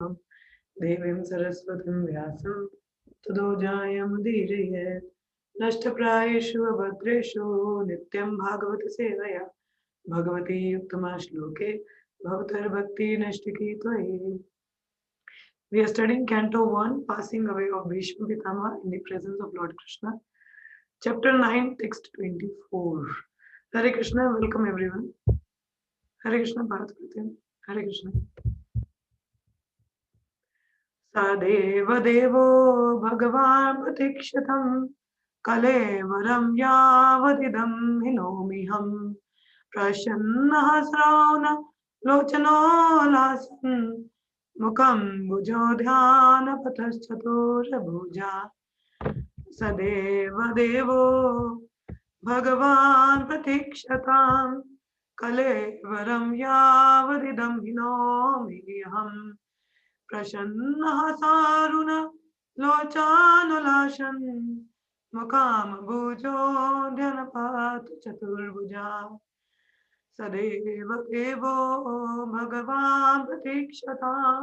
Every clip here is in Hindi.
देवीं सरस्वतीं व्यासं ततो जायमुदीरयेत् नष्टप्रायेषु अभद्रेषु नित्यं भागवत सेवया भगवती उत्तमा श्लोके भवतर्भक्ति नष्टिकी त्वयि. We are studying Canto 1, Passing Away of Bhishma Pitama in the Presence of Lord Krishna. Chapter 9, Text 24. Hare Krishna, welcome everyone. Hare Krishna, Bharat Pratim. Hare Krishna. सदेव देवो भगवान् प्रतीक्षितं कलेवरं यावदिदं हिनोमिहं प्रसन्नः श्रावण लोचनो लासन् मुखं भुजो ध्यानपथश्चतुर्भुजा सदेव देवो भगवान् प्रतीक्षतां कलेवरं यावदिदं हिनोमिहं प्रसन्नः सारुण लोचानुलासन् मुखाम्बुजो ध्यनपात चतुर्भुजा सदैव देवो भगवान् प्रतीक्षतां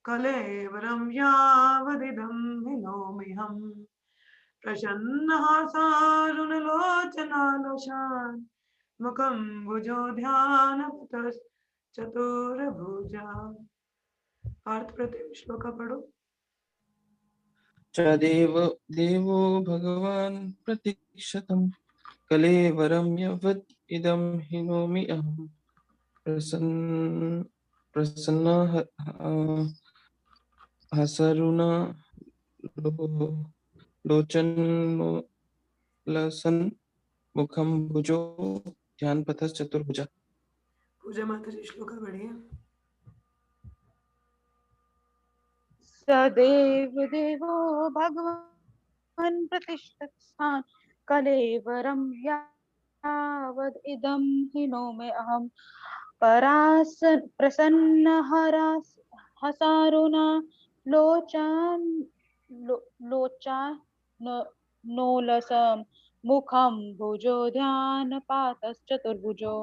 कलेवरं यावदिदं हिनोमिहं प्रसन्नः सारुण लोचनालोचान् मुखं भुजो ध्यानपतश्चतुर्भुजा. पार्थ प्रति श्लोक पढ़ो. चदेव देवो भगवान् प्रतीक्षतं कलेवरं यवत् इदं हिनोमि अहं प्रसन्नः हसरुणा लोचनोलसन् मुखं भुजो ध्यानपथश्चतुर्भुजा. पूजा माता जी श्लोक पढ़िए. सदैव देवो भगवान् प्रतिष्ठितान् कलेवरं यावद् इदं हिनोमि अहं प्रसन्नहसारुणा लोचानोलसं मुखं भुजो ध्यानपातश्चतुर्भुजो.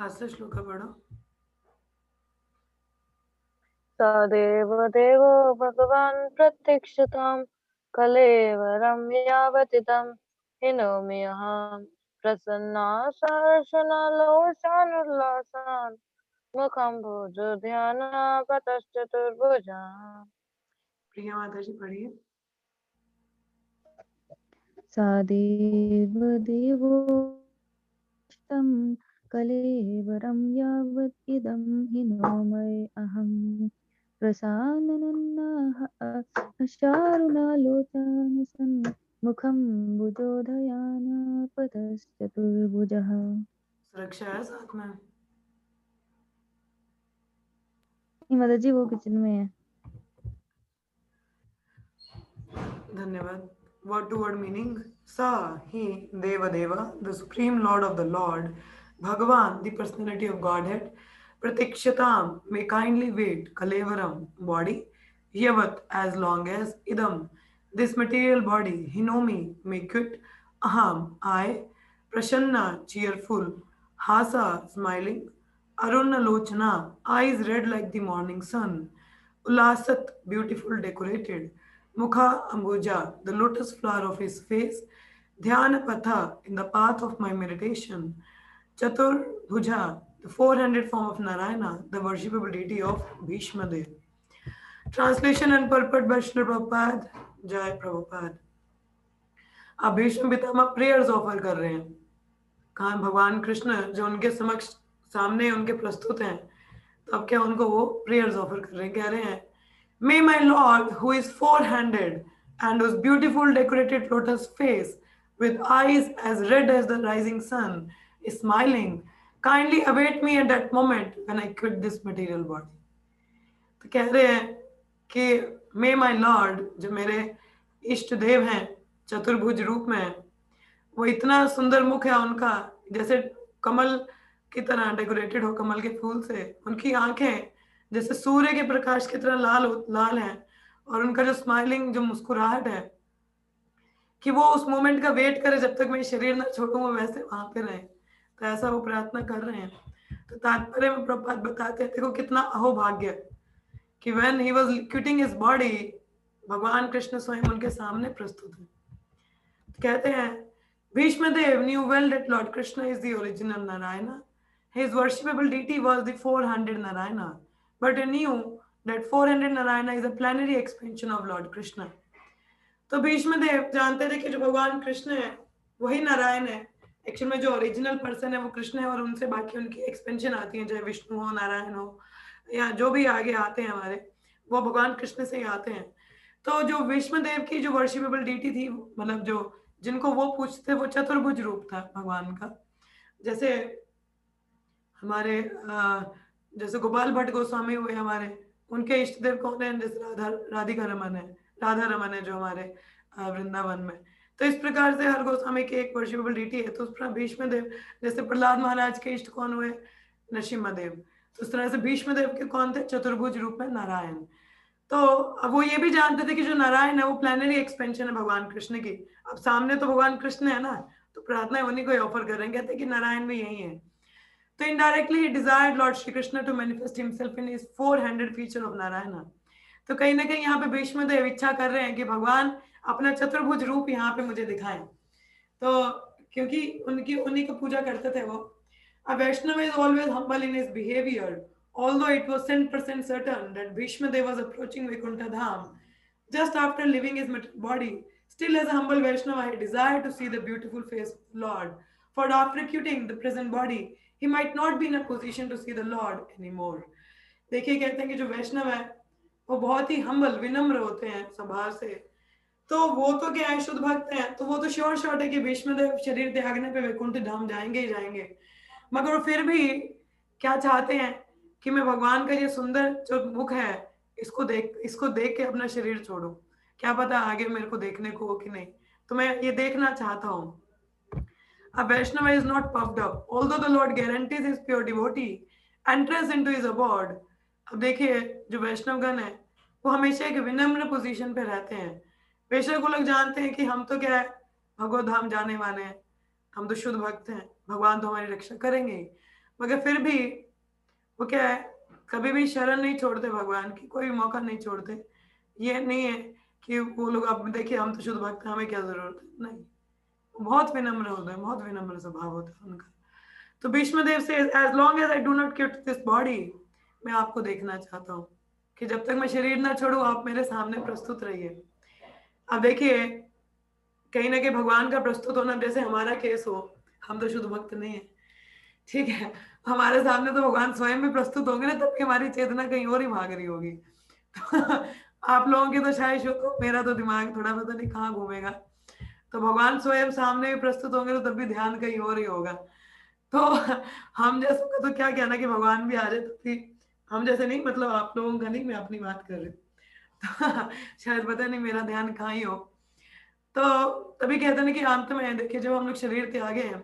आस्ते श्लोक पढ़ो. सदेव देवो भगवान् प्रतीक्षतां कलेवरं यावदिदं हिनोमि अहं प्रसन्नासर्षणालोचानुल्लासान् मुखं भुजो ध्यानपतश्चतुर्भुजा. प्रिया माता जी पढ़िए. सदेव देवो तं कलेवरं यावत् इदं हिनोमि अहं प्रसन्नहसारुणालोचनसन् मुखं भुजोधयानपतश्चतुर्भुजः. सुरक्षा है साथ में. मदद जी वो किचन में है. धन्यवाद. Word to word meaning. Sa, he, Deva Deva, the Supreme Lord of the Lord, Bhagavan, the personality of Godhead, Pratikshatam, may kindly wait, Kalevaram, body, Yavat, as long as, Idam, this material body, Hinomi, may quit, Aham, I, Prashanna, cheerful, Hasa, smiling, Aruna Lochana, eyes red like the morning sun, Ulasat, beautiful, decorated, Mukha Ambuja, the lotus flower of his face, Dhyana Patha, in the path of my meditation, Chatur Bhuja, the four-handed form of Narayana, the worshipable deity of Bhishma Dev. Translation and purport by Srila Prabhupada. Jai Prabhupada. अब भीष्म पितामह प्रेयर्स ऑफर कर रहे हैं. कहा भगवान कृष्ण जो उनके समक्ष सामने उनके प्रस्तुत हैं, तो अब क्या उनको वो प्रेयर्स ऑफर कर रहे हैं. कह रहे हैं, May my Lord, who is four-handed and whose beautiful decorated lotus face with eyes as red as the rising sun is smiling, kindly await me at that moment when I quit this material body. तो कह रहे हैं कि May my Lord, जो मेरे इष्ट देव हैं, चतुर्भुज रूप में हैं, वो इतना सुंदर मुख है उनका, जैसे कमल की तरह डेकोरेटेड हो कमल के फूल से. उनकी आंखें जैसे सूर्य के प्रकाश की तरह लाल हैं, और उनका जो स्माइलिंग, जो मुस्कुराहट है, कि वो उस मोमेंट का वेट करे जब तक मैं शरीर ना छोड़ूं, वो वैसे वहां पे रहे. तो ऐसा वो प्रार्थना कर रहे हैं. तो तात्पर्य में प्रभुपाद बताते हैं, देखो कितना अहोभाग्य कि when he was quitting his body, भगवान कृष्ण स्वयं उनके सामने प्रस्तुत हैं। कहते हैं Bhishmadev knew well that Lord Krishna is the original Narayana. His worshipable deity was the 400 Narayana, but he knew that 400 Narayana is a plenary expansion of Lord Krishna. तो भीष्मदेव जानते थे कि जो भगवान कृष्ण है वही नारायण है। एक्चुअल में जो ओरिजिनल पर्सन है वो कृष्ण है और उनसे बाकी उनकी एक्सपेंशन आती है, चाहे विष्णु हो, नारायण हो या जो भी आगे आते हैं हमारे, वो भगवान कृष्ण से ही आते हैं। तो जो भीष्मदेव की जो वर्शिपेबल डीटी थी, मतलब जो जिनको वो पूछते, वो चतुर्भुज रूप था भगवान का। जैसे हमारे जैसे गोपाल भट्ट गोस्वामी हुए हमारे, उनके इष्ट देव कौन है? जैसे राधिका रमन है, राधा रमन है जो हमारे वृंदावन में। तो इस प्रकार से हर गोस्वामी की एक वर्शिपेबल डीटी है। तो उस तरह भीष्मदेव, जैसे प्रहलाद महाराज के इष्ट कौन हुए? नरसिम्हा। तो उस तरह से भीष्मदेव के कौन थे? चतुर्भुज रूप में नारायण। तो अब वो ये भी जानते थे कि जो नारायण है वो प्लेनरी एक्सपेंशन है भगवान कृष्ण की। अब सामने तो भगवान कृष्ण है ना, तो प्रार्थना उन्हीं को ऑफर कर रहे हैं, कहते हैं कि नारायण भी यही है। तो इनडायरेक्टली ही desired Lord Shri Krishna to manifest himself in his 400 feature of Narayan. तो कहीं ना कहीं यहाँ पे भीष्मदेव इच्छा कर रहे हैं कि भगवान अपना चतुर्भुज रूप यहाँ पे मुझे दिखाएं। तो क्योंकि उन्हीं को पूजा करते थे वो। A Vaishnava is always humble in his behavior. Although it was 100% certain that Bhishmadev was approaching Vaikuntha Dham just after leaving his material body, still as a humble Vaishnava, he desired to see the beautiful face of the Lord. For after quitting the present body, he might not be in a position to see the Lord anymore. देखिए, कहते हैं कि जो वैष्णव है वो बहुत ही हम्बल, विनम्र होते हैं स्वभाव से। तो वो तो क्या है, शुद्ध भक्त हैं, तो वो तो श्योर शॉट है कि भीष्मदेव शरीर त्यागने पे वैकुंठ धाम जाएंगे ही जाएंगे। मगर वो फिर भी क्या चाहते हैं कि मैं भगवान का ये सुंदर जो मुख है इसको देख के अपना शरीर छोड़ूं। क्या पता आगे मेरे को देखने को हो कि नहीं, तो मैं ये देखना चाहता हूँ। A Vaishnava is not puffed up, although the Lord guarantees his pure devotee entrance into his abode. अब देखिए, जो वैष्णवगण है वो हमेशा एक विनम्र पोजीशन पे रहते हैं। बेशक वो लोग जानते हैं कि हम तो क्या है, भगवत धाम जाने वाले हैं, हम तो शुद्ध भक्त हैं, भगवान तो हमारी रक्षा करेंगे ही, मगर फिर भी वो क्या है, कभी भी शरण नहीं छोड़ते भगवान की, कोई मौका नहीं छोड़ते। ये नहीं है कि वो लोग अब देखिए हम तो शुद्ध भक्त हैं, हमें क्या जरूरत है, नहीं, बहुत विनम्र होते हैं, बहुत विनम्र स्वभाव होता है उनका। तो भीष्मदेव से as long as I do not quit this body, मैं आपको देखना चाहता हूँ कि जब तक मैं शरीर ना छोड़ू आप मेरे सामने प्रस्तुत रहिए। अब देखिए, कहीं ना कहीं भगवान का प्रस्तुत होना जैसे हमारा केस हो, हम तो शुद्ध भक्त नहीं है, ठीक है, हमारे सामने तो भगवान स्वयं भी प्रस्तुत होंगे ना, तब भी हमारी चेतना कहीं और ही भाग रही होगी। तो आप लोगों की तो शायद शुद्ध हो, मेरा तो दिमाग थोड़ा पता नहीं कहाँ घूमेगा। तो भगवान स्वयं सामने भी प्रस्तुत होंगे तो तब भी ध्यान कहीं और ही होगा। तो हम जैसे का तो क्या कहना कि भगवान भी आ जाए, तो भी हम जैसे नहीं, मतलब आप लोगों का नहीं, मैं अपनी बात कर रही हूँ। तो शायद पता नहीं मेरा ध्यान कहाँ ही हो। तो तभी कहते हैं कि अंत में देखिए, जब हम लोग शरीर त्यागे हैं,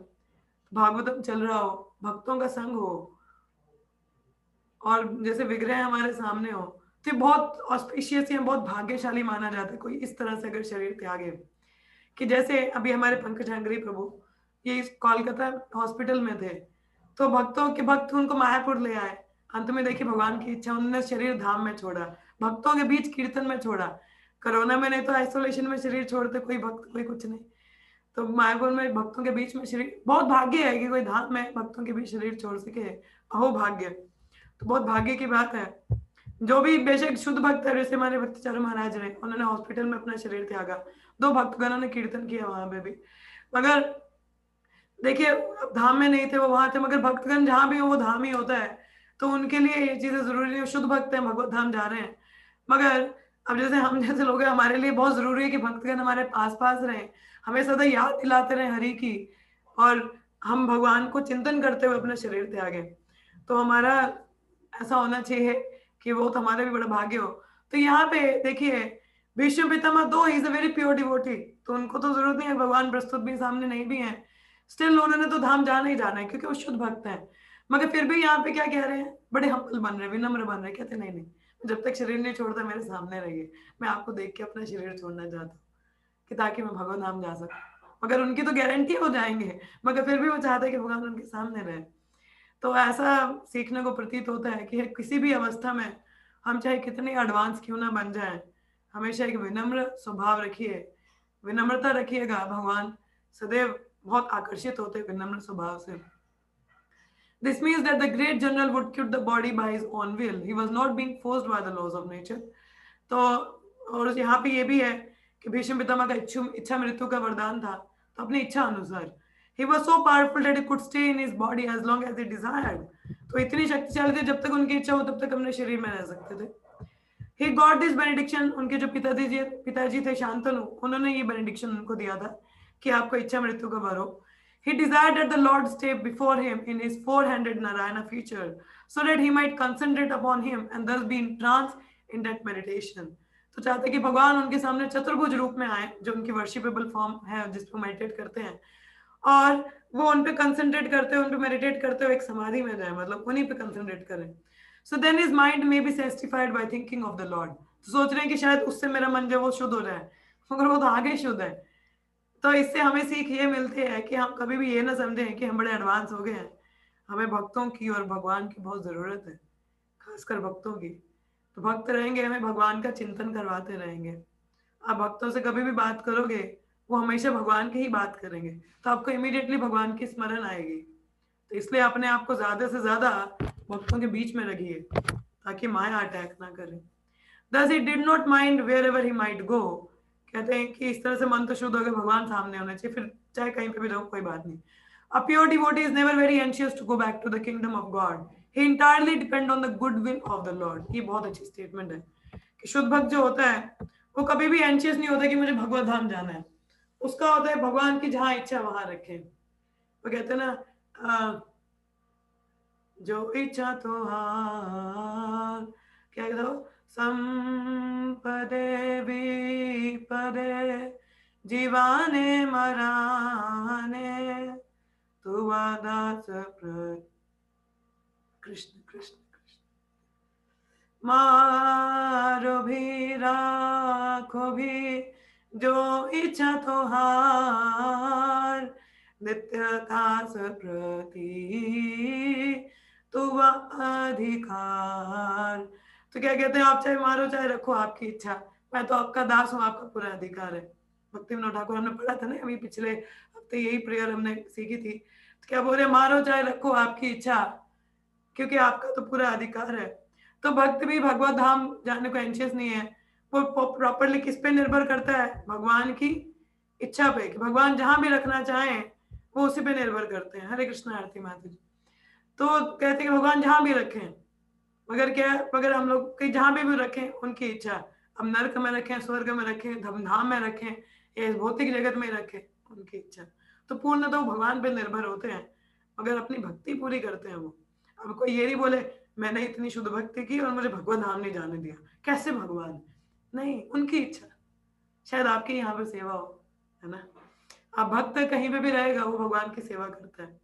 भागवतम चल रहा हो, भक्तों का संग हो और जैसे विग्रह हमारे सामने हो, तो बहुत ऑस्पिशियस या बहुत भाग्यशाली माना जाता है कोई इस तरह से अगर शरीर त्यागे। कि जैसे अभी हमारे पंकज हंगरी प्रभु ये कोलकाता हॉस्पिटल में थे, तो भक्त उनको मायापुर ले आए। अंत में देखिए भगवान की इच्छा, उन्होंने शरीर धाम में छोड़ा, भक्तों के बीच कीर्तन में छोड़ा। कोरोना में नहीं तो आइसोलेशन में शरीर छोड़ते कोई भक्त, कोई कुछ नहीं, तो मायापुर में भक्तों के बीच में शरीर, बहुत भाग्य है कि कोई धाम में भक्तों के बीच शरीर छोड़ सके, अहो भाग्य। तो बहुत भाग्य की बात है। जो भी बेशक शुद्ध भक्त है, जैसे हमारे भक्तचार्य महाराज ने, उन्होंने हॉस्पिटल में अपना शरीर त्यागा, 2 भक्तगणों ने कीर्तन किया वहां पे भी। मगर देखिए धाम में नहीं थे वो, वहां थे, मगर भक्तगण जहां भी हो वो धाम ही होता है। तो उनके लिए ये चीजें जरूरी नहीं, शुद्ध भक्त हैं, भगवत धाम जा रहे हैं। मगर अब जैसे हम जैसे लोग हैं, हमारे लिए बहुत जरूरी है कि भक्तगण हमारे पास रहे, हमें सदा याद दिलाते रहे हरि की, और हम भगवान को चिंतन करते हुए अपना शरीर त्यागे। तो हमारा ऐसा होना चाहिए कि वो तो हमारा भी बड़ा भाग्य हो। तो यहाँ पे देखिए, भीष्म पितामह दो is a very pure devotee, तो उनको तो जरूरत नहीं है, भगवान प्रस्तुत भी सामने नहीं भी है, स्टिल उन्होंने तो धाम जाना ही जाना है क्योंकि वो शुद्ध भक्त हैं। मगर फिर भी यहाँ पे क्या कह रहे हैं, बड़े हम्बल बन रहे, विनम्र बन रहे, कहते नहीं नहीं, जब तक शरीर नहीं छोड़ता मेरे सामने रहिए, मैं आपको देख के अपना शरीर छोड़ना चाहता हूँ कि ताकि मैं भगवान धाम जा सकूं। मगर उनकी तो गारंटी हो जाएंगे, मगर फिर भी वो चाहते हैं कि भगवान उनके सामने रहे। तो ऐसा सीखने को प्रतीत होता है कि किसी भी अवस्था में हम चाहे कितने एडवांस क्यों ना बन जाएं, हमेशा एक विनम्र स्वभाव रखिए, विनम्रता रखिएगा। भगवान सदैव बहुत आकर्षित होते हैं विनम्र स्वभाव से। This means that the great general would quit the body by his own will. He was not being forced by the laws of nature. तो और यहाँ पे ये भी है कि भीष्म पितामह का इच्छा मृत्यु का वरदान था, तो अपनी इच्छा अनुसार he was so powerful that he could stay in his body as long as he desired. तो इतनी शक्तिशाली थे, जब तक उनकी इच्छा हो तब तक अपने शरीर में रह सकते थे। He got this benediction. उनके जो पिताजी थे शांतनु, उन्होंने ये बेनेडिक्शन उनको दिया था कि आपको इच्छा मृत्यु का वर हो। He desired that the Lord stay before him in his four-handed Narayana feature, so that he might concentrate upon him and thus be entranced in that meditation. तो चाहते कि भगवान उनके सामने चतुर्भुज रूप में आए, जो उनकी वर्शिपेबल फॉर्म है जिसपे मेडिटेट करते हैं, और वो उन पे कंसंट्रेट करते हुए, उन पे मेडिटेट करते हुए एक समाधि में जाए, मतलब उन्हीं पे कंसंट्रेट करें। So then his mind may be sanctified by thinking of the Lord. तो सोच रहे हैं कि शायद उससे मेरा मन जो वो शुद्ध हो रहा है, मगर वो तो आगे ही शुद्ध है। तो इससे हमें सीख ये मिलती है कि हम कभी भी ये ना समझें कि हम बड़े एडवांस हो गए हैं। हमें भक्तों की और भगवान की बहुत ज़रूरत है, खासकर भक्तों की। तो भक्त रहेंगे, हमें भगवान का चिंतन करवाते रहेंगे। आप भक्तों से कभी भी बात करोगे, वो हमेशा भगवान की ही बात करेंगे, तो आपको इमीडिएटली भगवान की स्मरण आएगी। तो इसलिए अपने आप को ज़्यादा से ज़्यादा भक्तों के बीच में रखिए, ताकि माया अटैक ना करे। Thus he did not mind wherever he might go. कहते हैं कि इस तरह से मन तो शुद्ध हो गया, भगवान सामने होने चाहिए, फिर चाहे कहीं पे भी रहो कोई बात नहीं। A pure devotee is never very anxious to go back to the kingdom of God. He entirely depend on the goodwill of the Lord. ये बहुत अच्छी स्टेटमेंट है कि शुद्ध भक्त जो होता है वो कभी भी एंशियस नहीं होता कि मुझे भगवत धाम जाना है। उसका होता है भगवान की जहाँ इच्छा वहां रखे। वो कहते हैं ना, जो इच्छा तो हार, क्या कहते हो, संपदे विपदे जीवाने मराने तुवा दास कृष्ण कृष्ण कृष्ण मारो भी राखो भी जो इच्छा तो हार नित्यदास प्रति तुवा अधिकार। तो क्या कहते हैं, आप चाहे मारो चाहे रखो, आपकी इच्छा, मैं तो आपका दास हूँ, आपका पूरा अधिकार है। भक्ति विनोद ठाकुर हमने पढ़ा था ना अभी पिछले हफ्ते, यही प्रेयर हमने सीखी थी। तो क्या बोल रहे, मारो चाहे रखो, आपकी इच्छा, क्योंकि आपका तो पूरा अधिकार है। तो भक्त भी भगवत धाम जाने को एंशियस नहीं है, वो प्रॉपरली किस पे निर्भर करता है, भगवान की इच्छा पे, कि भगवान जहां भी रखना चाहें वो उसी पे निर्भर करते हैं। हरे कृष्ण आरती माता जी। तो कहते हैं कि भगवान जहां भी रखें, मगर क्या, मगर हम लोग कहीं जहां भी रखें उनकी इच्छा, अब नरक में रखें, स्वर्ग में रखें, धमधाम में रखें, या इस भौतिक जगत में रखें, उनकी इच्छा। तो पूर्ण तो भगवान पे निर्भर होते हैं, मगर अपनी भक्ति पूरी करते हैं वो। अब कोई ये नहीं बोले मैंने इतनी शुद्ध भक्ति की और मुझे भगवत धाम नहीं जाने दिया, कैसे भगवान, नहीं, उनकी इच्छा, शायद आपकी यहाँ पे सेवा हो, है ना। अब भक्त कहीं पे भी रहेगा वो भगवान की सेवा करता है।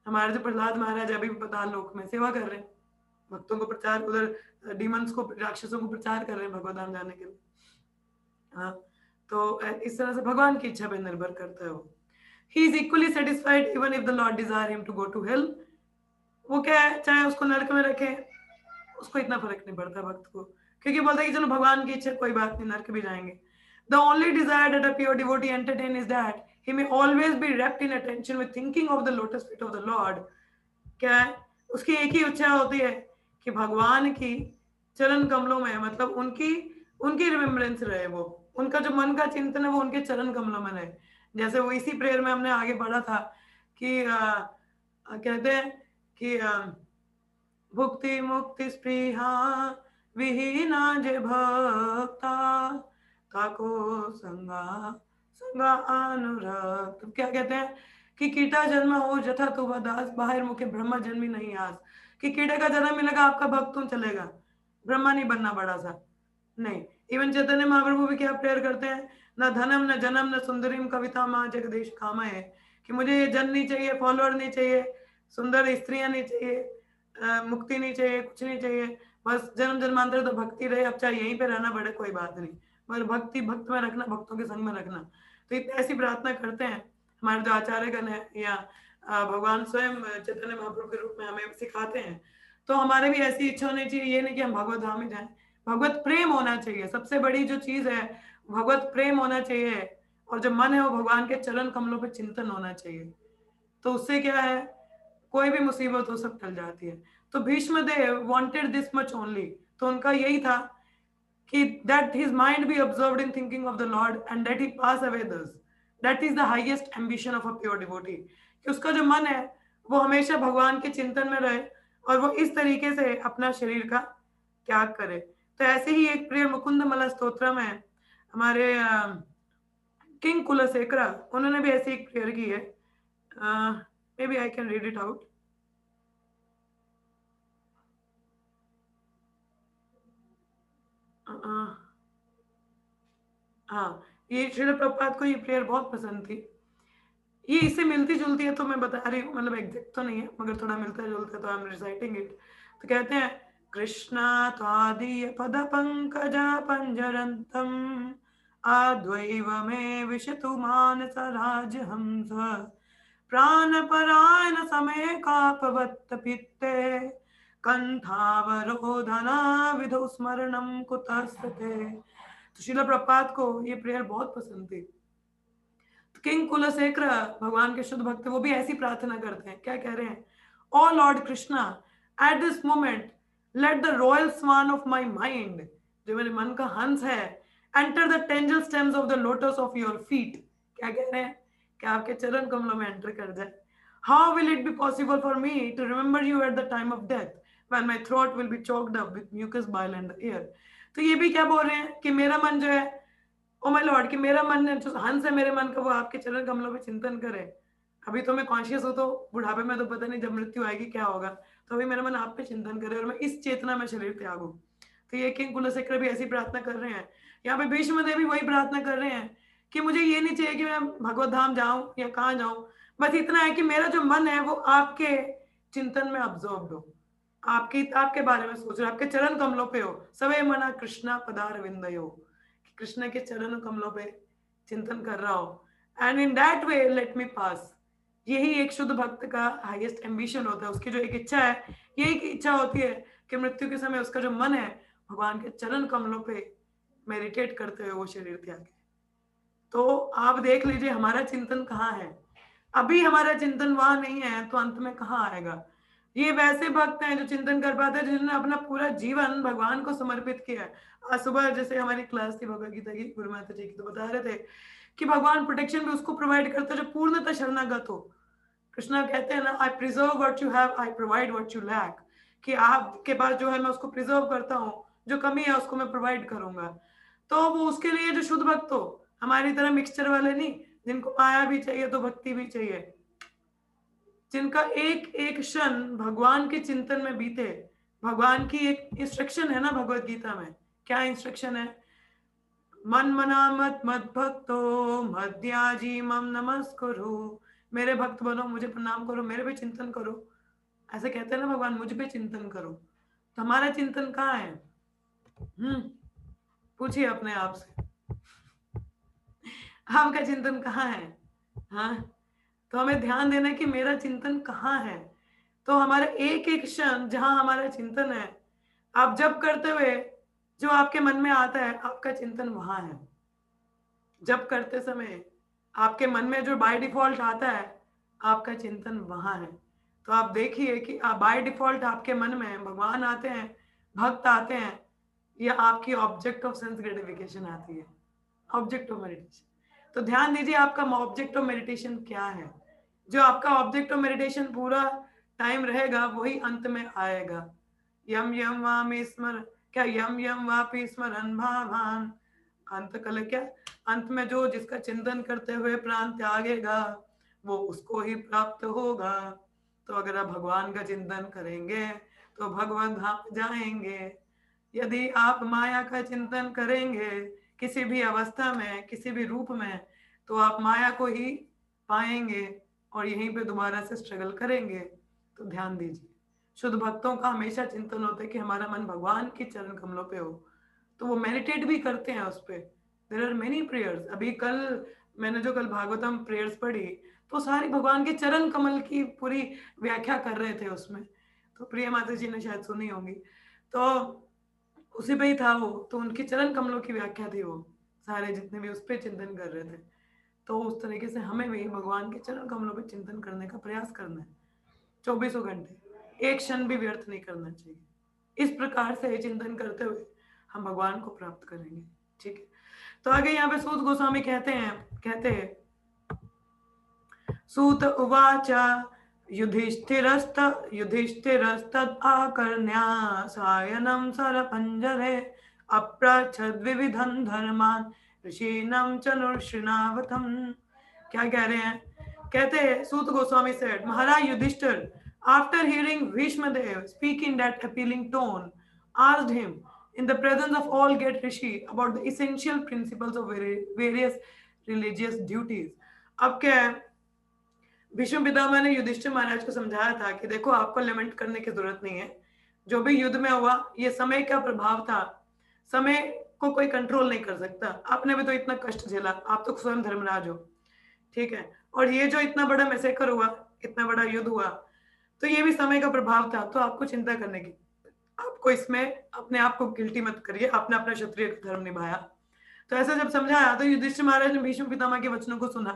हमारे जो प्रहलाद महाराज अभी भी पाताल लोक में सेवा कर रहे हैं, भक्तों को प्रचार, उधर डीमंस को, राक्षसों को प्रचार कर रहे हैं भगवत धाम जाने के लिए। हाँ, तो इस तरह से भगवान की इच्छा पे निर्भर करता है वो। He is equally satisfied even if the Lord desire him to go to hell. वो क्या है, चाहे उसको नरक में रखे, उसको इतना फर्क नहीं पड़ता भक्त को, क्योंकि बोलता है कि चलो भगवान की इच्छा, कोई बात नहीं, नरक भी जाएंगे। The only desire that a pure devotee entertain is that he may always be wrapped in attention with thinking of the lotus feet of the Lord. क्या है, उसकी एक ही इच्छा होती है कि भगवान की चरण कमलों में, मतलब उनकी रिमेम्बरेंस रहे, वो उनका जो मन का चिंतन है वो उनके चरण कमलों में रहे। जैसे वो इसी प्रेयर में हमने आगे पढ़ा था कि कहते हैं कि भुक्ति मुक्ति स्पृहा विहीना जे भक्ता ताको संगा अनुरक्त। तो क्या कहते हैं कि कीटा जन्म हो जथा तु दास बाहर मुखे ब्रह्मा जन्मी नहीं आस, कि कीड़े का जन्म मिलेगा आपका भक्त तो चलेगा, ब्रह्मा नहीं बनना बड़ा सा, नहीं। इवन चैतन्य महाप्रभु भी क्या प्रेयर करते हैं, न धनम न जन्म न सुंदरीम कविता माँ जगदीश कामा है, कि मुझे ये जन नहीं चाहिए, फॉलोअर नहीं चाहिए, सुंदर स्त्रियां नहीं चाहिए, मुक्ति नहीं चाहिए, कुछ नहीं चाहिए, बस जन्म जन्मांतर तो भक्ति रहे, अब चाहे यहीं पे रहना पड़े कोई बात नहीं, मगर भक्ति भक्त में रखना, भक्तों के संग में रखना। तो इतनी ऐसी प्रार्थना करते हैं हमारे जो आचार्यगण है, या भगवान स्वयं चैतन्य महाप्रभु के रूप में हमें सिखाते हैं। तो हमारे भी ऐसी इच्छा होनी चाहिए, ये नहीं कि हम भगवत धाम में जाएं। भगवत प्रेम होना चाहिए, सबसे बड़ी जो चीज है भगवत प्रेम होना चाहिए, और जो मन है वो भगवान के चरण कमलों पे चिंतन होना चाहिए। तो उससे क्या है, कोई भी मुसीबत हो सब टल जाती है। तो भीष्म देव वांटेड दिस मच ओनली, तो उनका यही था कि that his mind be absorbed in thinking of the Lord and that he pass away thus. That is the highest ambition of a pure devotee. कि उसका जो मन है वो हमेशा भगवान के चिंतन में रहे और वो इस तरीके से अपना शरीर का त्याग करे। तो ऐसे ही एक प्रेयर मुकुंद मल स्तोत्र में हमारे किंग कुलशेखरा उन्होंने भी ऐसी एक प्रेयर की है। Maybe I can read it out. हाँ, ये श्रील प्रभुपाद को ये प्रेयर बहुत पसंद थी। ये इससे मिलती जुलती है तो मैं बता रही हूँ, मतलब एग्जैक्ट तो नहीं है मगर थोड़ा मिलता जुलता है, तो आई एम रिसाइटिंग इट। तो कहते हैं कृष्णा त्वादीय पद पंकजा पंजरंतम आद्वैव में विशतु मानस राजहंस प्राणपरायण समय कापवत्त पित्ते कंठावरोधना विधौ स्मरणम कुतस्ते। तो श्रील प्रभुपाद को ये प्रेयर बहुत पसंद थी। किंग कुलशेखर भगवान के शुद्ध भक्त, वो भी ऐसी प्रार्थना करते हैं। क्या कह रहे हैं? O Lord Krishna, at this moment let the royal swan of my mind, जो मेरे मन का हंस है, enter the tangle stems of the lotus of your feet. क्या कह रहे हैं? कि आपके चरण कमलों में एंटर कर जाए। How will it be possible for me to remember you at the time of death when my throat will be choked up with mucus bile and the air. तो ये भी क्या बोल रहे हैं कि मेरा मन जो है, ओ माय लॉर्ड, कि मेरा मन जो हंस है मेरे मन का, वो आपके चरण कमलों पे चिंतन करे। अभी तो मैं कॉन्शियस हूँ, तो बुढ़ापे में तो पता नहीं जब मृत्यु आएगी क्या होगा, तो अभी मेरा मन आप पे चिंतन करे और मैं इस चेतना में शरीर त्यागू। तो ये किंग कुलशेखर भी ऐसी प्रार्थना कर रहे हैं। यहाँ पे भीष्म देव भी वही प्रार्थना कर रहे हैं कि मुझे ये नहीं चाहिए कि मैं भगवत धाम जाऊं या कहाँ जाऊं, बस इतना है कि मेरा जो मन है वो आपके चिंतन में अब्जॉर्ब हो, आपके बारे में सोच रहे, आपके चरण कमलों पे हो। सवे मना कृष्णा पदार विंदयो, कृष्ण के चरण कमलों पे चिंतन कर रहा हो। And in that way let me pass. यही एक शुद्ध भक्त का हाईएस्ट एम्बिशन होता है। उसकी जो एक इच्छा है, यही इच्छा होती है कि मृत्यु के समय उसका जो मन है भगवान के चरण कमलों पे मेडिटेट करते हुए वो शरीर त्यागे। तो आप देख लीजिए हमारा चिंतन कहाँ है। अभी हमारा चिंतन वहां नहीं है तो अंत में कहाँ आएगा। ये वैसे भक्त हैं जो चिंतन कर पाते हैं, जिन्होंने अपना पूरा जीवन भगवान को समर्पित किया है। आज सुबह जैसे हमारी क्लास थी भगवद गीता की, गुरु माता जी की, तो बता रहे थे कि भगवान प्रोटेक्शन भी उसको प्रोवाइड करता है जो पूर्णतः शरणागत हो। कृष्णा कहते हैं ना, I preserve what you have, I provide what you lack, कि आपके पास जो है मैं उसको प्रिजर्व करता हूँ, जो कमी है उसको मैं प्रोवाइड करूंगा। तो वो उसके लिए जो शुद्ध भक्त हो, हमारी तरह मिक्सचर वाले नहीं, जिनको माया भी चाहिए तो भक्ति भी चाहिए, जिनका एक एक क्षण भगवान के चिंतन में बीते। भगवान की एक इंस्ट्रक्शन है ना भगवत गीता में, क्या इंस्ट्रक्शन है? मन मना मत मत भक्तो मध्याजी मम नमस्कुरु। मेरे भक्त बनो, मुझे प्रणाम करो, मेरे पे चिंतन करो। ऐसे कहते हैं ना भगवान, मुझ पे चिंतन करो। तो हमारा चिंतन कहाँ है? पूछिए अपने आप से, आपका चिंतन कहाँ है? हाँ, तो हमें ध्यान देना कि मेरा चिंतन कहाँ है। तो हमारा एक एक क्षण जहां हमारा चिंतन है, आप जब करते हुए जो आपके मन में आता है, आपका चिंतन वहां है। जब करते समय आपके मन में जो बाय डिफॉल्ट आता है, आपका चिंतन वहां है। तो आप देखिए कि बाय डिफॉल्ट आपके मन में भगवान आते हैं, भक्त आते हैं, या आपकी ऑब्जेक्ट ऑफ सेंस ग्रेटिफिकेशन आती है, ऑब्जेक्ट ऑफ मेडिटेशन। तो ध्यान दीजिए आपका ऑब्जेक्ट ऑफ मेडिटेशन क्या है। जो आपका ऑब्जेक्ट ऑफ मेडिटेशन पूरा टाइम रहेगा वही अंत में आएगा। यम यम वामी स्मर, क्या यम यम वापी स्मरन भावान, अंत कल, क्या अंत में जो जिसका चिंतन करते हुए प्राण त्यागेगा वो उसको ही प्राप्त होगा। तो अगर आप भगवान का चिंतन करेंगे तो भगवत धाम जाएंगे। यदि आप माया का चिंतन करेंगे किसी भी अवस्था में, किसी भी रूप में, तो आप माया को ही पाएंगे और यहीं पे दोबारा से स्ट्रगल करेंगे। तो ध्यान दीजिए, शुद्ध भक्तों का हमेशा चिंतन होता है कि हमारा मन भगवान के चरण कमलों पे हो। तो वो मेडिटेट भी करते हैं उस पर। There are many prayers. अभी कल मैंने जो कल भागवतम प्रेयर्स पढ़ी, तो सारी भगवान के चरण कमल की पूरी व्याख्या कर रहे थे उसमें। तो प्रिय माता जी ने शायद सुनी होंगी, तो उसी पे ही था वो, तो उनके चरण कमलों की व्याख्या थी वो, सारे जितने भी उस पर चिंतन कर रहे थे। तो उस तरीके से हमें भी भगवान के चरण कमलों पर चिंतन करने का प्रयास करना है, 24 घंटे, एक क्षण भी व्यर्थ नहीं करना चाहिए। इस प्रकार से चिंतन करते हुए हम भगवान को प्राप्त करेंगे। ठीक है, तो आगे यहाँ पे सूत गोस्वामी कहते हैं सूत उवाच युधिष्ठिरस्तदाकर्ण्या सायनं सरपञ्जरे अप्रच्छद्विविधं धर्मान् ऋषीणां चनुर्षृणावतम्। क्या कह रहे हैं? कहते हैं सूत Goswami said, Maharaj Yudhishthir, after hearing Bhishma Dev speak in that appealing tone, asked him in the presence of all great rishi about the essential principles of various religious duties. अब क्या है, भीष्म पितामह ने युधिष्ठिर महाराज को समझाया था कि देखो, आपको लेमेंट करने की जरूरत नहीं है, जो भी युद्ध में हुआ ये समय का प्रभाव था, समय को कोई कंट्रोल नहीं कर सकता। आपने भी तो इतना कष्ट झेला, आप तो स्वयं धर्मराज हो, ठीक है, और ये जो इतना बड़ा मैसेकर हुआ, इतना बड़ा युद्ध हुआ, तो ये भी समय का प्रभाव था, तो आपको चिंता करने की, आपको इसमें अपने आप को गिल्टी मत करिए, आपने अपना क्षत्रिय धर्म निभाया। तो ऐसा जब समझाया तो युधिष्ठिर महाराज ने भीष्म पितामह के वचनों को सुना।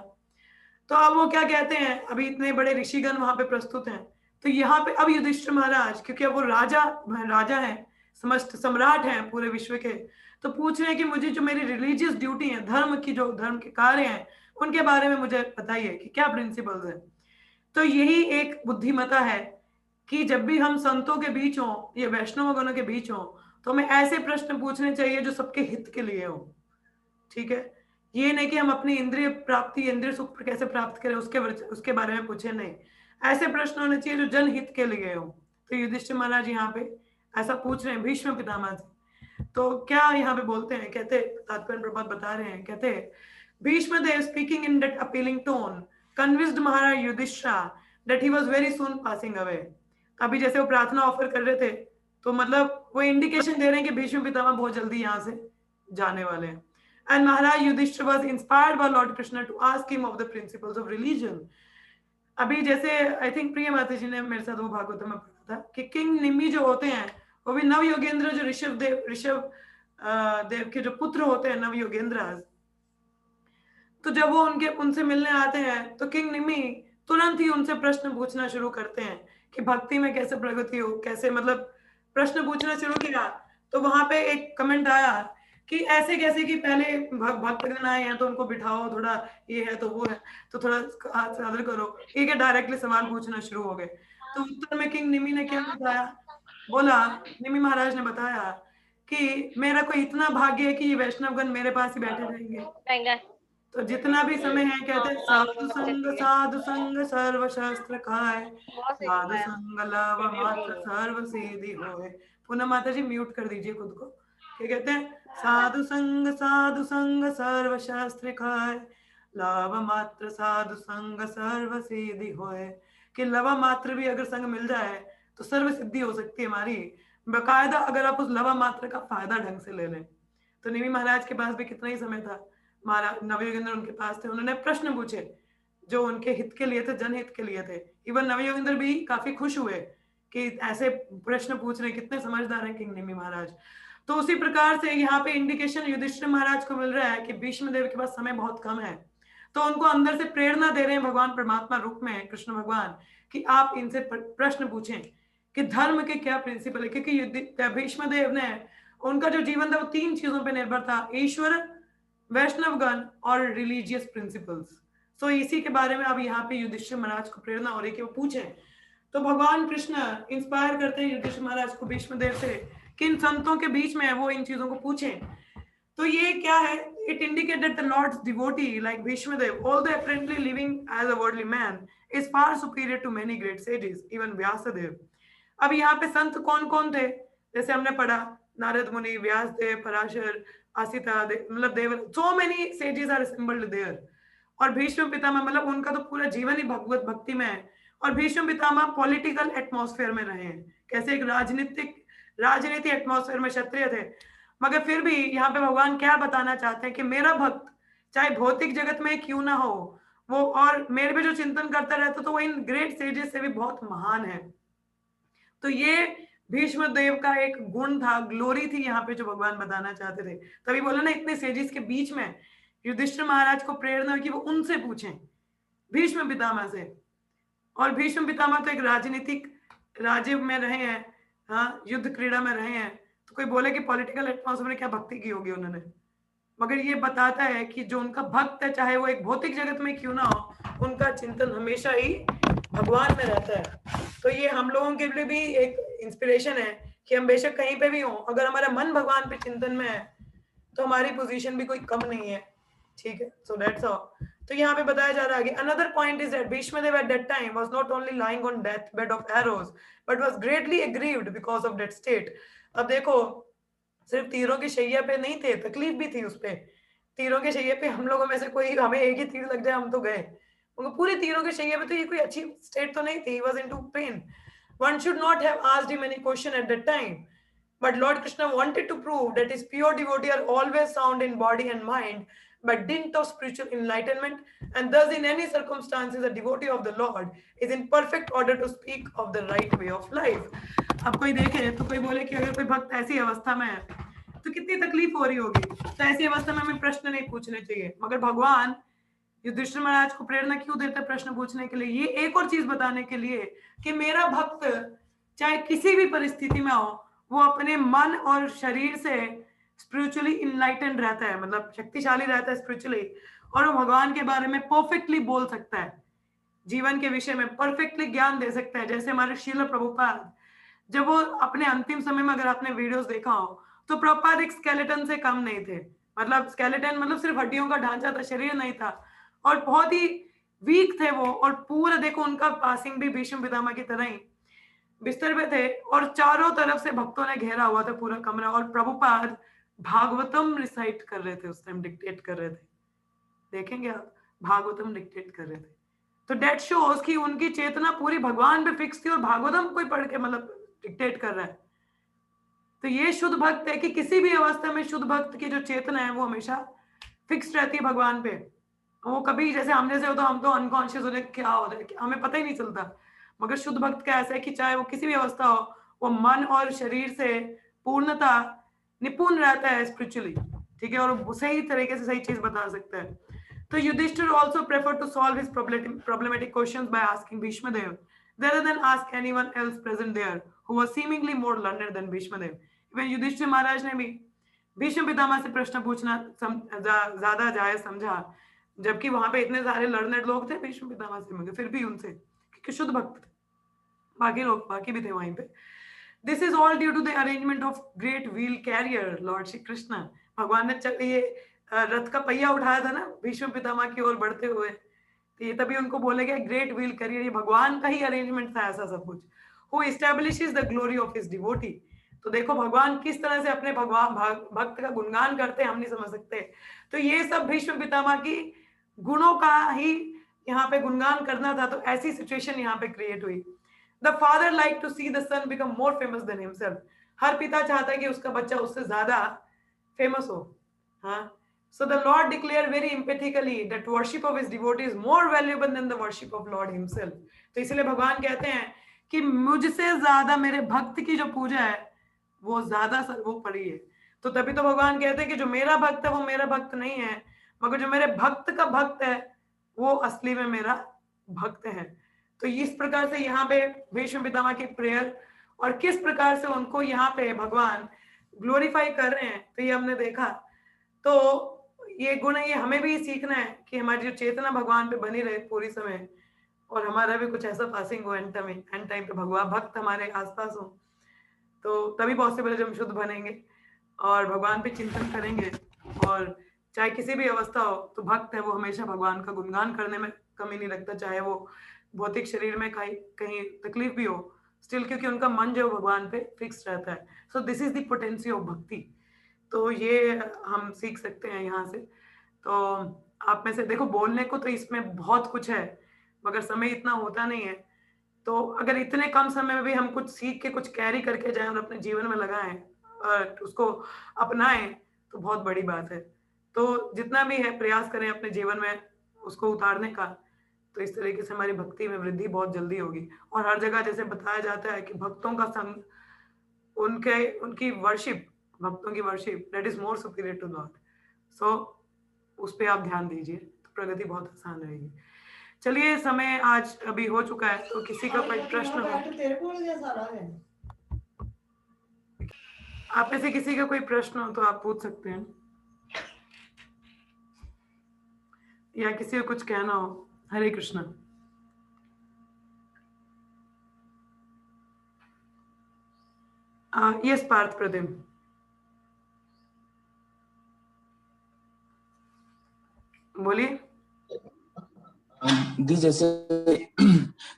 तो अब वो क्या कहते हैं, अभी इतने बड़े ऋषिगण वहां पे प्रस्तुत हैं, तो यहाँ पे अब युधिष्ठिर महाराज, क्योंकि अब वो राजा हैं, समस्त सम्राट हैं पूरे विश्व के, तो पूछ रहे हैं कि मुझे जो मेरी रिलीजियस ड्यूटी है, धर्म के कार्य हैं, उनके बारे में मुझे बताइए कि क्या प्रिंसिपल्स है। तो यही एक बुद्धिमता है कि जब भी हम संतों के बीच हों या वैष्णव गणों के बीच हों, तो हमें ऐसे प्रश्न पूछने चाहिए जो सबके हित के लिए हो। ठीक है, ये नहीं कि हम अपनी इंद्रिय प्राप्ति, इंद्रिय सुख कैसे प्राप्त करें उसके बारे में पूछे, नहीं, ऐसे प्रश्न होने चाहिए जो जनहित के लिए हो। तो युधिष्ठिर महाराज यहाँ पे ऐसा पूछ रहे हैं भीष्म पितामह से। तो क्या यहाँ पे बोलते हैं, कहते तात्पर्य प्रभात बता रहे हैं, कहते Bhishma Dev speaking in that appealing tone convinced Maharaj Yudhishthir that he was very soon passing away. अभी जैसे वो प्रार्थना ऑफर कर रहे थे, तो मतलब वो इंडिकेशन दे रहे हैं कि भीष्म पितामह बहुत जल्दी यहाँ से जाने वाले हैं। And Maharaj Yudhishthira was inspired by Lord Krishna to ask him of the principles of religion. अभी जैसे आई थिंक प्रिय माता जी ने मेरे साथ वो भागवत में पढ़ा था कि किंग निमि जो होते हैं वो भी नव योगेंद्र, जो ऋषभ देव के जो पुत्र होते हैं, नव योगेंद्र, तो जब वो उनसे मिलने आते हैं तो किंग निमि तुरंत ही उनसे प्रश्न पूछना शुरू करते हैं कि भक्ति में कैसे प्रगति हो, कैसे, मतलब प्रश्न पूछना शुरू किया। तो वहां पे एक कमेंट आया कि ऐसे कैसे कि पहले भक्तगण आए हैं तो उनको बिठाओ, थोड़ा ये है तो वो है तो थोड़ा आदर करो, ठीक है, डायरेक्टली सवाल पूछना शुरू हो गए। तो उत्तर में किंग निमि ने क्या बताया, बोला, निमि महाराज ने बताया कि मेरा कोई इतना भाग्य है कि ये वैष्णवगण मेरे पास ही बैठे रहेंगे। तो जितना भी समय है, कहते हैं साधु संग सर्व शास्त्र खाए, साधु संग लव मात्र सर्व सिद्धि होए। पुनः माता जी म्यूट कर दीजिए खुद को। क्या कहते हैं, साधु संग सर्व शास्त्र खाए, लव मात्र साधु संग सर्व सिद्धि होए। कि लवा मात्र भी अगर संग मिल जाए तो सर्व सिद्धि हो सकती है हमारी, बकायदा अगर आप उस लवा मात्र का फायदा ढंग से ले लें। तो निमि महाराज के पास भी कितना ही समय था, महाराज नवयोगेंद्र उनके पास थे, उन्होंने प्रश्न पूछे जो उनके हित के लिए थे, जनहित के लिए थे। इवन नवयोगेंद्र भी काफी खुश हुए कि ऐसे प्रश्न पूछ रहे, कितने समझदार हैं किंग निमि महाराज। तो उसी प्रकार से यहाँ पे इंडिकेशन युधिष्ठिर महाराज को मिल रहा है कि भीष्म देव के पास समय बहुत कम है, तो उनको अंदर से प्रेरणा दे रहे हैं भगवान परमात्मा रूप में कृष्ण भगवान कि आप इनसे प्रश्न पूछें कि धर्म के क्या प्रिंसिपल है। क्योंकि भीष्म देव ने, उनका जो जीवन था वो 3 चीजों पर निर्भर था, ईश्वर, वैष्णवगण और रिलीजियस प्रिंसिपल्स। सो इसी के बारे में अब यहाँ पे युधिष्ठिर महाराज को प्रेरणा हो रही है कि वो पूछें। तो भगवान कृष्ण इंस्पायर करते हैं युधिष्ठिर महाराज को भीष्म देव से कि इन संतों के बीच में वो इन चीजों को पूछें। तो ये क्या है, it indicate that the Lord's devotee like Bhishma Dev, although apparently living as a worldly man, is far superior to many great sages, even Vyasadev. अब यहाँ पे संत कौन कौन थे, जैसे हमने पढ़ा, नारद मुनि, व्यास देव, पराशर, आसिता, मतलब देव, so many sages are assembled there। और भीष्म पितामह, मतलब उनका तो पूरा जीवन ही भगवत भक्ति में है। और भीष्म पितामह पॉलिटिकल एटमॉस्फेयर में रहे हैं, कैसे एक राजनीति एटमॉस्फेयर में क्षत्रिय थे, मगर फिर भी यहाँ पे भगवान क्या बताना चाहते हैं कि मेरा भक्त चाहे भौतिक जगत में क्यों ना हो, वो और मेरे पे जो चिंतन करता रहता तो वो इन ग्रेट सेजेस से भी बहुत महान है। तो ये भीष्म देव का एक गुण था, ग्लोरी थी यहाँ पे जो भगवान बताना चाहते थे। तभी बोला ना, इतने सेजिस के बीच में युधिष्ठिर महाराज को प्रेरणा हुई कि वो उनसे पूछें, भीष्म पितामह से। और भीष्म पितामह तो एक राजनीतिक राज्य में रहे हैं, हाँ, युद्ध क्रीड़ा में रहे हैं। तो कोई बोले कि पॉलिटिकल एटमॉस्फेयर में क्या भक्ति की होगी उन्होंने, मगर ये बताता है कि जो उनका भक्त है, चाहे वो एक भौतिक जगत में क्यों ना हो, उनका चिंतन हमेशा ही भगवान में रहता है। तो ये हम लोगों के लिए भी एक इंस्पिरेशन है कि हम बेशक कहीं पे भी हों, अगर हमारा मन भगवान पे चिंतन में है तो हमारी पोजीशन भी कोई कम नहीं है, ठीक है। So that's all. तो यहाँ पे बताया जा रहा है कि another point is that Bhishmadev at that time was not only lying on deathbed of arrows but was greatly aggrieved because of that state। अब देखो, सिर्फ तीरों की शैया पे नहीं थे, तकलीफ भी थी उस पे। तीरों के शैया पे हम लोगों में से कोई, हमें एक ही तीर लग जाए हम तो गए, मगर पूरे तीरों के शैया पे तो ये कोई अच्छी स्टेट तो नहीं थी। He was into pain. One should not have asked him any question at that time, but Lord Krishna wanted to prove that his pure devotee are always sound in body and mind by dint of spiritual enlightenment, and thus in any circumstances a devotee of the Lord is in perfect order to speak of the right way of life। अब कोई देखे तो कोई बोले कि अगर कोई भक्त ऐसी अवस्था में है तो कितनी तकलीफ हो रही होगी, तो ऐसी अवस्था में हमें प्रश्न नहीं पूछने चाहिए। मगर भगवान युधिष्ठिर महाराज को प्रेरणा क्यों देते प्रश्न पूछने के लिए? ये एक और चीज बताने के लिए कि मेरा भक्त चाहे किसी भी परिस्थिति में हो, वो अपने मन और शरीर से स्पिरिचुअली इनलाइटेंड रहता है, मतलब शक्तिशाली रहता है स्पिरिचुअली, और वो भगवान के बारे में परफेक्टली बोल सकता है, जीवन के विषय में परफेक्टली ज्ञान दे सकता है। जैसे हमारे श्रील प्रभुपाद, जब वो अपने अंतिम समय में, अगर आपने वीडियोस देखा हो, तो प्रभुपाद एक स्केलेटन से कम नहीं थे। मतलब स्केलेटन मतलब सिर्फ हड्डियों का ढांचा था, शरीर नहीं था, और बहुत ही वीक थे वो। और पूरा देखो उनका पासिंग भी भीष्म पितामह की तरह ही बिस्तर पे थे, और चारों तरफ से भक्तों ने घेरा हुआ था पूरा कमरा, और प्रभुपाद भागवतम रिसाइट कर रहे थे उस टाइम, डिक्टेट कर रहे थे। देखेंगे आप, भागवतम डिक्टेट कर रहे थे। तो डेट शोज कि उनकी चेतना पूरी भगवान पे फिक्स थी, और भागवतम कोई पढ़ के मतलब डिक्टेट कर रहा है। तो ये शुद्ध भक्त है कि किसी भी अवस्था में शुद्ध भक्त की जो चेतना है वो हमेशा फिक्स रहती है भगवान पे। वो कभी, जैसे हम जैसे हो तो हम तो अनकॉन्शियस हो रहे, क्या हो रहा है, हमें पता ही नहीं चलता। मगर शुद्ध भक्त का ऐसा है कि चाहे वो किसी भी अवस्था हो, वो मन और शरीर से पूर्णता निपुण रहता है स्पिरिचुअली, ठीक है, और वो सही तरीके से सही चीज बता सकता है। तो Yudhishthir also preferred to solve his problematic questions by asking Bhishma Dev rather than ask anyone else present there who was seemingly more learned than Bhishma Dev। Even Yudhishthir महाराज ने भी भीष्म पितामह से प्रश्न पूछना ज्यादा जायज समझा, जबकि वहां पे इतने सारे लर्नेड लोग थे भीष्म पितामह से, मगर फिर भी उनसे, क्योंकि शुद्ध भक्त थे, बाकी लोग बाकी भी थे वहीं पे। This is all due to the arrangement of great wheel carrier Lord Shri Krishna. भगवान ने ये रथ का पहिया उठाया था ना भीष्म पितामह की ओर बढ़ते हुए, तो ये तभी उनको बोले गया ग्रेट व्हील कैरियर, ये भगवान का ही अरेंजमेंट था ऐसा सब कुछ। Who establishes the glory of his devotee. तो देखो भगवान किस तरह से अपने भगवान भक्त का गुणगान करते हैं, हम नहीं समझ सकते। तो ये सब भीष्म पितामह की गुणों का ही यहाँ पे गुणगान करना था, तो ऐसी सिचुएशन यहाँ पे क्रिएट हुई। The father like to see the son become more famous than himself. हर पिता चाहता है कि उसका बच्चा उससे ज्यादा फेमस हो, हाँ। So the Lord declared very emphatically that worship of his devotee is more valuable than the worship of Lord himself। तो इसलिए भगवान कहते हैं कि मुझसे ज्यादा मेरे भक्त की जो पूजा है वो ज्यादा सर्वोपरि है। तो तभी तो भगवान कहते हैं कि जो मेरा भक्त है वो मेरा भक्त नहीं है, मगर जो मेरे भक्त का भक्त है वो असली में मेरा भक्त है। तो इस प्रकार से यहाँ पे भीष्म पितामह की प्रेयर और किस प्रकार से उनको यहाँ पे भगवान ग्लोरीफाई कर रहे हैं, तो ये हमने देखा। तो ये गुण है, ये हमें भी सीखना है कि हमारी जो चेतना भगवान पे बनी रहे पूरी समय, और हमारा भी कुछ ऐसा पासिंग हो एंड टाइम पे भगवान भक्त हमारे आसपास हो, तो तभी पॉसिबल है जब हम शुद्ध बनेंगे और भगवान पे चिंतन करेंगे। और चाहे किसी भी अवस्था हो, तो भक्त है वो हमेशा भगवान का गुणगान करने में कमी नहीं रखता, चाहे वो भौतिक शरीर में कहीं तकलीफ भी हो स्टिल, क्योंकि उनका मन जो भगवान पे फिक्स रहता है। So this is the potency of भक्ति। तो ये हम सीख सकते हैं यहाँ से। तो आप में से देखो, बोलने को तो इसमें बहुत कुछ है, मगर समय इतना होता नहीं है। तो अगर इतने कम समय में भी हम कुछ सीख के कुछ कैरी करके जाएं और अपने जीवन में लगाएं और उसको अपनाएं, तो बहुत बड़ी बात है। तो जितना भी है प्रयास करें अपने जीवन में उसको उतारने का, तो इस तरीके से हमारी भक्ति में वृद्धि बहुत जल्दी होगी। और हर जगह जैसे बताया जाता है कि भक्तों का संग, उनकी वर्शिप, भक्तों की worship that is more superior to God. So उस पे आप ध्यान दीजिए तो प्रगति बहुत आसान रहेगी। चलिए, समय आज अभी हो चुका है, तो किसी का कोई प्रश्न हो, आप में से किसी का कोई प्रश्न हो तो आप पूछ सकते हैं, या किसी को कुछ कहना हो। हरे कृष्णा। यस पार्थ प्रतिम। बोलिए। दी जैसे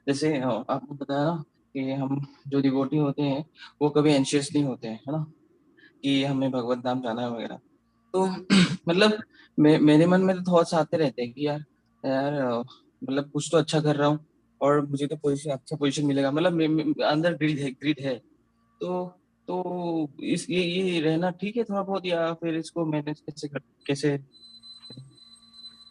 जैसे आपको बताया ना कि हम जो डिवोटी होते हैं वो कभी एंशियस नहीं होते हैं, है ना, कि हमें भगवत धाम जाना है वगैरह। तो मतलब मेरे मन में तो थॉट्स आते रहते हैं कि यार यार मतलब कुछ तो अच्छा कर रहा हूँ और मुझे तो पोजीशन, अच्छा पोजीशन मिलेगा, मतलब अंदर ग्रीड है। तो इस ये रहना ठीक है थोड़ा बहुत, या फिर इसको मैनेज कैसे?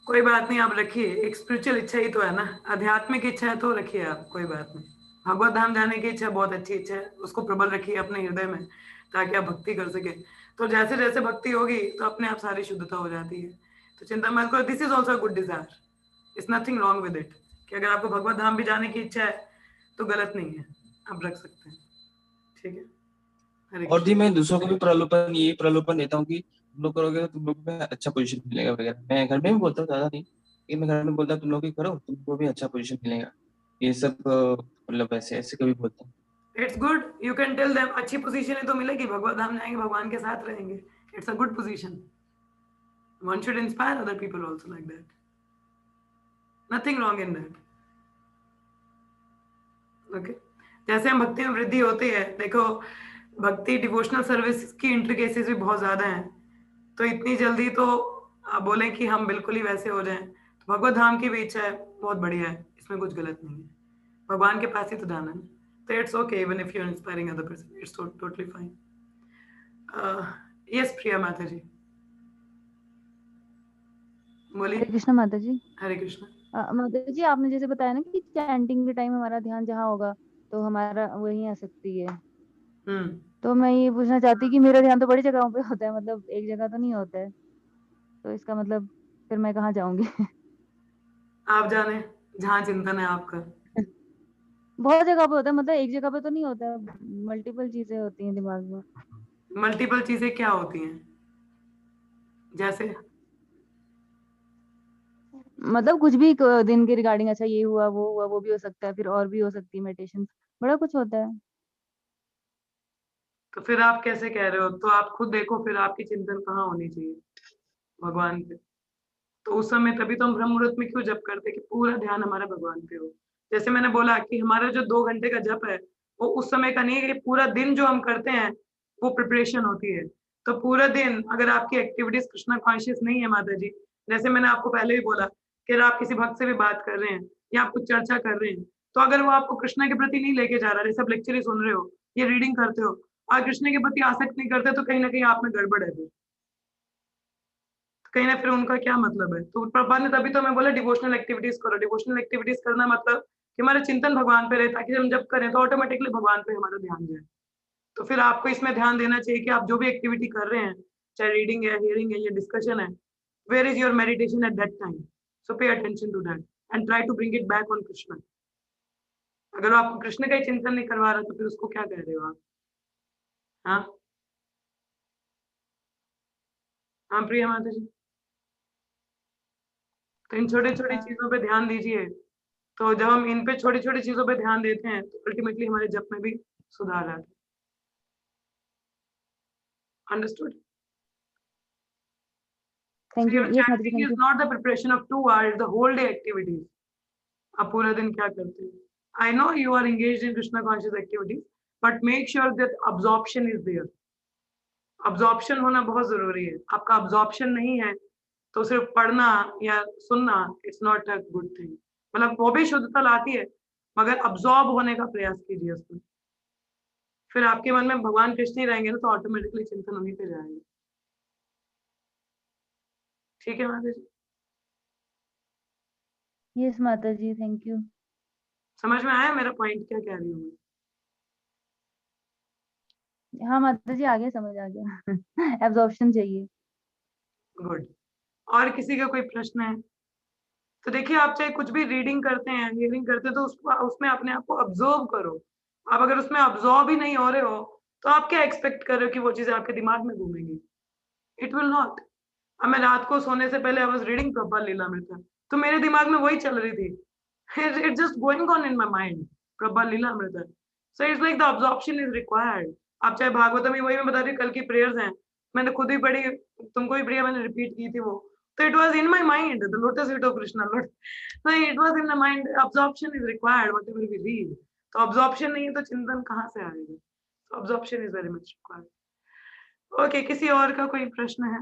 कोई बात नहीं, आप रखिए। एक स्पिरिचुअल इच्छा ही तो है ना, आध्यात्मिक इच्छा है तो रखिए आप, कोई बात नहीं। भगवत धाम जाने की इच्छा बहुत अच्छी इच्छा है, उसको प्रबल रखिए अपने हृदय में, ताकि आप भक्ति कर सके। तो जैसे जैसे भक्ति होगी तो अपने आप सारी शुद्धता हो जाती है। तो चिंता मत करो, this is also good desire, it's nothing wrong with it. कि अगर आपको भगवत धाम भी जाने की इच्छा है तो गलत नहीं है, आप रख सकते हैं। ठीक है, हरे और जी कृष्ण। मैं दूसरों को भी प्रलोभन देता हूँ कि तुम लोग करोगे तो तुम लोग को अच्छा पोजीशन मिलेगा वगैरह। मैं घर में भी बोलता हूँ, ज्यादा नहीं, कि मैं घर में बोलता हूँ तुम लोग भी करो, तुमको भी अच्छा पोजीशन मिलेगा। ये सब मतलब ऐसे ऐसे कभी बोलता हूँ। It's good, you can tell them, अच्छी पोजीशन है तो मिलेगी, भगवत धाम जाएंगे, भगवान के साथ रहेंगे, it's a good position. One should inspire other people also like that. Nothing wrong in that. Okay. जैसे हम भक्ति में वृद्धि होती है, देखो भक्ति डिवोशनल सर्विस की इंट्रिकेसीज भी बहुत ज्यादा हैं, तो इतनी जल्दी तो आप बोलें कि हम बिल्कुल ही वैसे हो जाएं, तो भगवत धाम की भी इच्छा है, बहुत बढ़िया है, इसमें कुछ गलत नहीं है, भगवान के पास ही तो जाना है। तो it's okay even if you are inspiring other person, it's totally fine. Yes Priya Mata ji, हरे बोलिए। कृष्ण माता जी। हरे कृष्ण। माता जी, आपने जैसे बताया ना कि चैंटिंग के टाइम हमारा ध्यान जहाँ होगा तो हमारा वही आ सकती है। हम्म। तो मैं ये पूछना चाहती कि मेरा ध्यान तो बड़ी जगहों पे होता है, मतलब एक जगह तो नहीं होता है, तो इसका मतलब फिर मैं कहाँ जाऊंगी? आप जाने जहाँ चिंतन है आपका। बहुत जगह पे होता है, मतलब एक जगह पे तो नहीं होता, मल्टीपल चीजें होती हैं दिमाग में। मल्टीपल चीजें क्या होती हैं? जैसे मतलब कुछ भी दिन के रिगार्डिंग, अच्छा ये हुआ वो भी हो सकता है, फिर और भी हो सकती है मेडिटेशन, बड़ा कुछ होता है। तो फिर आप कैसे कह रहे हो? तो आप खुद देखो फिर आपकी चिंतन कहाँ होनी चाहिए, भगवान पे। तो उस समय तभी तो हम ब्रह्म मुहूर्त में क्यों जप करते कि पूरा ध्यान हमारा भगवान पे हो। जैसे मैंने बोला कि हमारा जो 2 घंटे का जप है वो उस समय का नहीं है, कि पूरा दिन जो हम करते हैं वो प्रिपरेशन होती है। तो पूरा दिन अगर आपकी एक्टिविटीज कृष्णा कॉन्शियस नहीं है माता जी, जैसे मैंने आपको पहले भी बोला कि आप किसी भक्त से भी बात कर रहे हैं या आप कुछ चर्चा कर रहे हैं, तो अगर वो आपको कृष्णा के प्रति नहीं लेके जा रहा, जैसे आप लेक्चर ही सुन रहे हो या रीडिंग करते हो और कृष्ण के प्रति आसक्त नहीं करते, तो कहीं ना कहीं आप में गड़बड़ है। फिर कहीं ना फिर उनका क्या मतलब है? तो प्रभुपाद ने तभी तो मैं बोला डिवोशनल एक्टिविटीज करो। डिवोशनल एक्टिविटीज करना मतलब कि हमारा चिंतन भगवान पे रहे, ताकि जब हम जब करें तो ऑटोमेटिकली भगवान पे हमारा ध्यान जाए। तो फिर आपको इसमें ध्यान देना चाहिए कि आप जो भी एक्टिविटी कर रहे हैं, चाहे रीडिंग है, हियरिंग है या डिस्कशन है, where is your meditation at that time. So pay attention to that and try to bring it back on Krishna. अगर वो आपको कृष्ण का ही चिंतन नहीं करवा रहा तो फिर उसको क्या कह रहे हो आप? हाँ, हाँ प्रिया माता जी। तो इन छोटी छोटी चीजों पे ध्यान दीजिए। तो जब हम इन पे छोटी छोटी चीजों पे ध्यान देते हैं तो अल्टीमेटली हमारे जप में भी सुधार आता है। Understood? Thank So you, your yes माता जी, chanting thank is you. not the preparation of 2 hours, the whole day activities. आप पूरा दिन क्या करते हैं? I know you are engaged in Krishna conscious activities, but make sure that absorption is there. Absorption होना बहुत जरूरी है। आपका absorption नहीं है तो सिर्फ पढ़ना या सुनना it's not a good thing. मतलब वो भी शुद्धता लाती है, मगर अब्सॉर्ब होने का प्रयास कीजिए उसमें। फिर आपके मन में भगवान कृष्ण ही रहेंगे ना, तो ऑटोमेटिकली चिंतन वहीं पे जाएंगे। ठीक है माता जी? यस माता जी, थैंक यू। समझ में आया मेरा पॉइंट क्या कह रही हूँ मैं? हाँ माता जी, आ गया, समझ आ गया। एब्जॉर्प्शन चाहिए। गुड। और किसी का कोई प्रश्न है? तो देखिए, आप चाहे कुछ भी रीडिंग करते हैं, हियरिंग करते हैं, तो उसमें अपने आप को ऑब्जर्व करो। आप अगर उसमें ऑब्जर्व ही नहीं हो रहे हो, तो आप क्या एक्सपेक्ट कर रहे हो कि वो चीजें आपके दिमाग में घूमेंगी? It will not. अब मैं रात को सोने से पहले I was reading Prabha Lilamrit, तो मेरे दिमाग में वही चल रही थी। It's just going on in my mind, Prabha Lilamrit. So it's like the absorption is required. आप चाहे भागवतम ही, वही मैं बता रही हूँ, कल की प्रेयर्स हैं, मैंने खुद ही पढ़ी, तुमको भी प्रिया मैंने रिपीट की थी वो। तो it was in my mind, the lotus feet of Krishna Lord. So it was in the mind. Absorption is required, whatever we read. तो absorption नहीं है तो चिंतन कहाँ से आएगा? So absorption is very much required. Okay, किसी और का कोई प्रश्न है?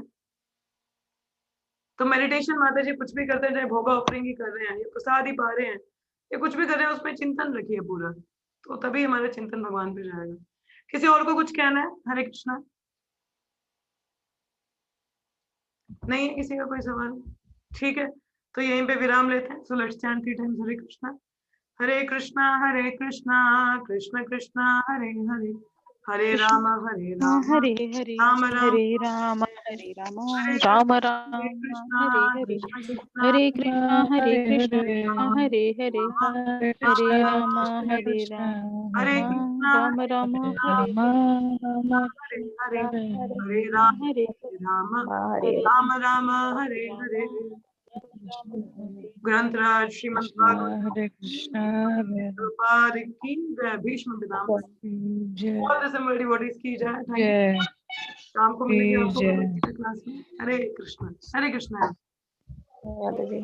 तो मेडिटेशन माता जी कुछ भी करते हैं, चाहे भोगा ऑफरिंग ही कर रहे हैं, या प्रसाद ही पा रहे हैं, या कुछ भी कर रहे हैं, उसमें चिंतन रखिए पूरा, तो तभी हमारा चिंतन भगवान पे जाएगा। किसी और को कुछ कहना है? हरे कृष्णा। नहीं है किसी का कोई सवाल? ठीक है, तो यहीं पे विराम लेते हैं। सो लेट्स चैंट 3 टाइम्स हरे कृष्णा कृष्ण कृष्ण कृष्ण हरे हरे, हरे राम हरे हरे, राम राम हरे राम हरे राम, हरे राम हरे राम कृष्ण हरे हरे, कृष्ण हरे कृष्णा हरे कृष्णा, राम हरे हरे, हरे राम हरे राम, हरे राम राम हरे हरे हरे, हरे हरे राम हरे राम हरे राम राम हरे हरे। ग्रंथराज श्रीमद् भागवत हरे कृष्णा हरे प्रभुपाद की जय। भीष्म पितामह जय ऑल द सिम्बल डिवोटीज की जय। Thank you. जय शाम को मिलेंगे आपको जय। भगवत गीता क्लास में। हरे कृष्ण हरे कृष्ण। माता जी।